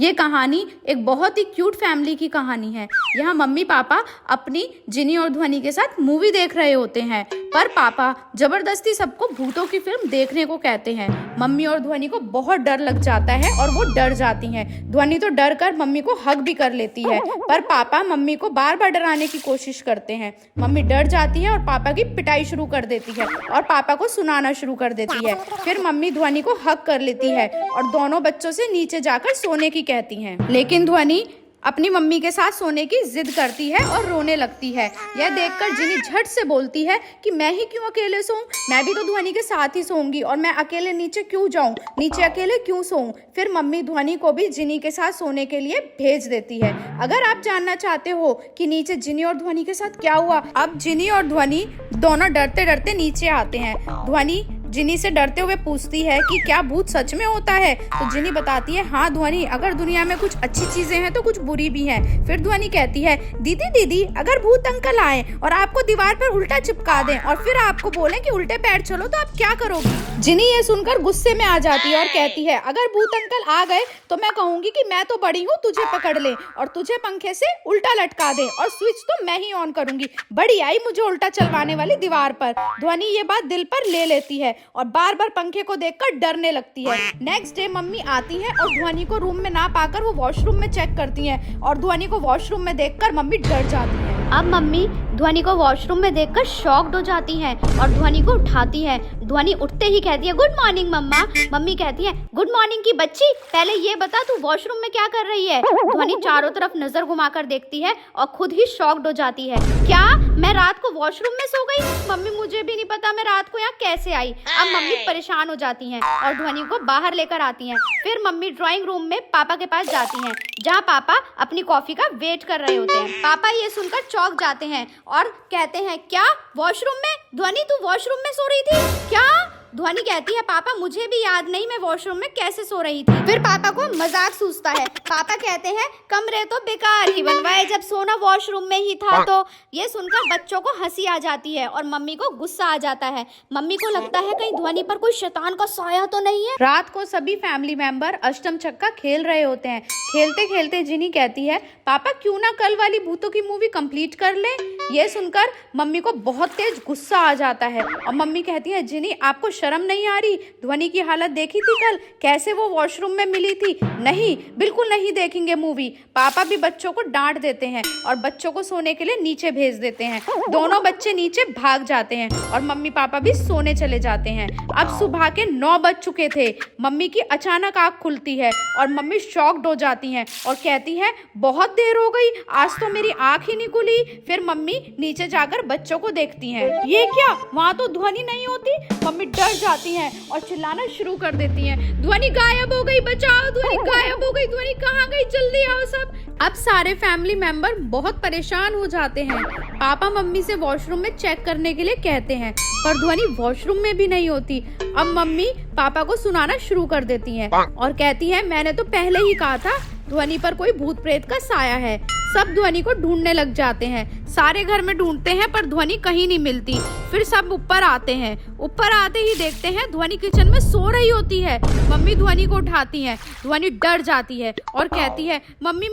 ये कहानी एक बहुत ही क्यूट फैमिली की कहानी है। यहाँ मम्मी पापा अपनी जिनी और ध्वनि के साथ मूवी देख रहे होते हैं, पर पापा जबरदस्ती सबको भूतों की फिल्म देखने को कहते हैं। मम्मी और ध्वनि को बहुत डर लग जाता है और वो डर जाती हैं। ध्वनि तो डर कर मम्मी को हग भी कर लेती है, पर पापा मम्मी को बार बार डराने की कोशिश करते हैं। मम्मी डर जाती है और पापा की पिटाई शुरू कर देती है और पापा को सुनाना शुरू कर देती है। फिर मम्मी ध्वनि को हग कर लेती है और दोनों बच्चों से नीचे जाकर सोने की कहती हैं। लेकिन ध्वनि अपनी मम्मी के साथ सोने की जिद करती है और रोने लगती है। यह देखकर जिनी झट से बोलती है कि मैं ही क्यों अकेले सोऊं, मैं भी तो ध्वनि के साथ ही सोऊंगी और मैं अकेले नीचे क्यों जाऊं, नीचे अकेले क्यों सोऊं। फिर मम्मी ध्वनि को भी जिनी के साथ सोने के लिए भेज देती है। अगर आप जानना चाहते हो कि नीचे जिनी और ध्वनि के साथ क्या हुआ, अब जिनी और ध्वनि दोनों डरते डरते नीचे आते हैं। ध्वनि जिनी से डरते हुए पूछती है कि क्या भूत सच में होता है, तो जिनी बताती है हाँ ध्वनि, अगर दुनिया में कुछ अच्छी चीजें हैं तो कुछ बुरी भी हैं। फिर ध्वनि कहती है दीदी अगर भूत अंकल आए और आपको दीवार पर उल्टा चिपका दें और फिर आपको बोलें कि उल्टे पैर चलो तो आप क्या करोगी। जिनी ये सुनकर गुस्से में आ जाती है और कहती है अगर भूत अंकल आ गए तो मैं कहूंगी कि मैं तो बड़ी हूँ, तुझे पकड़ ले और तुझे पंखे से उल्टा लटका दे और स्विच तो मैं ही ऑन करूंगी। बड़ी आई मुझे उल्टा चलवाने वाली दीवार पर। ध्वनि ये बात दिल पर ले लेती है और बार बार पंखे को देखकर डरने लगती है। नेक्स्ट डे मम्मी आती हैं और ध्वनि को रूम में ना पाकर वो वॉशरूम में चेक करती हैं और ध्वनि को वॉशरूम में देखकर मम्मी डर जाती हैं। अब मम्मी ध्वनि को वॉशरूम में देखकर शॉक्ड हो जाती हैं और ध्वनि को उठाती हैं। ध्वनि उठते ही कहती है गुड मॉर्निंग मम्मा। मम्मी कहती है गुड मॉर्निंग की बच्ची, पहले ये बता तू वॉशरूम में क्या कर रही है। ध्वनि चारों तरफ नजर घुमाकर देखती है और खुद ही शॉक्ड हो जाती है। क्या मैं रात को वॉशरूम में सो गई? मम्मी मुझे भी नहीं पता मैं रात को यहाँ कैसे आई। अब मम्मी परेशान हो जाती हैं और ध्वनि को बाहर लेकर आती हैं। फिर मम्मी ड्राइंग रूम में पापा के पास जाती हैं, जहाँ पापा अपनी कॉफी का वेट कर रहे होते हैं। पापा ये सुनकर चौंक जाते हैं और कहते हैं क्या वॉशरूम में? ध्वनि तू वॉशरूम में सो रही थी क्या? ध्वनि कहती है पापा मुझे भी याद नहीं मैं वॉशरूम में कैसे सो रही थी। फिर पापा को मजाक सूझता है। पापा कहते हैं कमरे तो बेकार ही बनवाए जब सोना वॉशरूम में ही था। तो ये सुनकर बच्चों को हंसी आ जाती है और मम्मी को गुस्सा आ जाता है। मम्मी को लगता है कहीं ध्वनि पर कोई शैतान का साया तो नहीं है। रात को सभी फैमिली मेंबर अष्टम चक्का खेल रहे होते हैं। खेलते खेलते जिनी कहती है पापा क्यों ना कल वाली भूतों की मूवी कंप्लीट कर ले। ये सुनकर मम्मी को बहुत तेज गुस्सा आ जाता है और मम्मी कहती है जिनी आपको शर्म नहीं आ रही? ध्वनि की हालत देखी थी कल, कैसे वो वॉशरूम में मिली थी। नहीं, बिल्कुल नहीं देखेंगे मूवी। पापा भी बच्चों को डांट देते हैं और बच्चों को सोने के लिए नीचे भेज देते हैं। दोनों बच्चे नीचे भाग जाते हैं और मम्मी पापा भी सोने चले जाते हैं। अब सुबह के 9 बज चुके थे। मम्मी की अचानक आंख खुलती है और मम्मी शॉक्ड हो जाती हैं और कहती है बहुत देर हो गई, आज तो मेरी आंख ही नहीं खुली। फिर मम्मी नीचे जाकर बच्चों को देखती हैं। ये क्या, वहाँ तो ध्वनि नहीं होती। मम्मी डर जाती हैं और चिल्लाना शुरू कर देती हैं ध्वनि गायब हो गई, बचाओ, ध्वनि गायब हो गई, ध्वनि कहाँ गई, जल्दी आओ सब। अब सारे फैमिली मेंबर बहुत परेशान हो जाते हैं। पापा मम्मी से वॉशरूम में चेक करने के लिए कहते हैं, पर ध्वनि वॉशरूम में भी नहीं होती। अब मम्मी पापा को सुनाना शुरू कर देती हैं और कहती है मैंने तो पहले ही कहा था ध्वनि पर कोई भूत प्रेत का साया है। सब ध्वनि को ढूंढने लग जाते हैं। सारे घर में ढूंढते हैं पर ध्वनि कहीं नहीं मिलती। फिर सब ऊपर आते हैं। ऊपर आते ही देखते हैं ध्वनि किचन में सो रही होती है। मम्मी ध्वनि को उठाती हैं। ध्वनि डर जाती है और कहती है मम्मी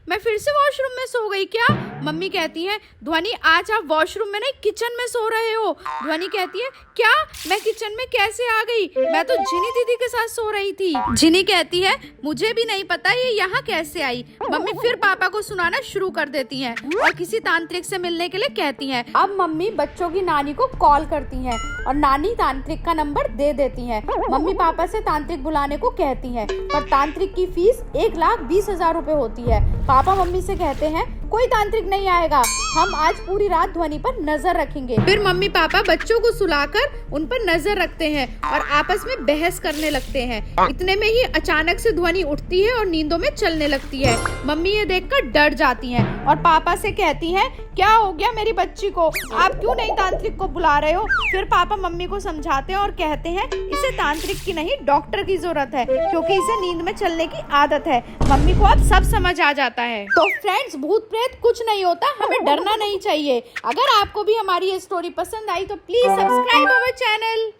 मैं फिर से वॉशरूम में सो गई क्या? मम्मी कहती है ध्वनि आज आप वॉशरूम में नहीं किचन में सो रहे हो। ध्वनि कहती है क्या, मैं किचन में कैसे आ गई? मैं तो जिनी दीदी के साथ सो रही थी। जिनी कहती है मुझे भी नहीं पता ये यहाँ कैसे आई। मम्मी फिर पापा को सुनाना शुरू कर देती हैं और किसी तांत्रिक से मिलने के लिए कहती हैं। अब मम्मी बच्चों की नानी को कॉल करती हैं और नानी तांत्रिक का नंबर दे देती हैं। मम्मी पापा से तांत्रिक बुलाने को कहती हैं, पर तांत्रिक की फीस 1,20,000 रुपए होती है। पापा मम्मी से कहते हैं कोई तांत्रिक नहीं आएगा, हम आज पूरी रात ध्वनि पर नजर रखेंगे। फिर मम्मी पापा बच्चों को सुलाकर उन पर नजर रखते हैं और आपस में बहस करने लगते हैं। इतने में ही अचानक से ध्वनि उठती है और नींदों में चलने लगती है। मम्मी ये देखकर डर जाती हैं और पापा से कहती हैं क्या हो गया मेरी बच्ची को, आप क्यों नहीं तांत्रिक को बुला रहे हो? फिर पापा मम्मी को समझाते हैं और कहते हैं इसे तांत्रिक की नहीं डॉक्टर की जरूरत है, क्योंकि इसे नींद में चलने की आदत है। मम्मी को अब सब समझ आ जाता है। तो फ्रेंड्स, भूत प्रेत कुछ नहीं होता, हमें डरना नहीं चाहिए। अगर आपको भी हमारी ये स्टोरी पसंद आई तो प्लीज सब्सक्राइब अवर चैनल।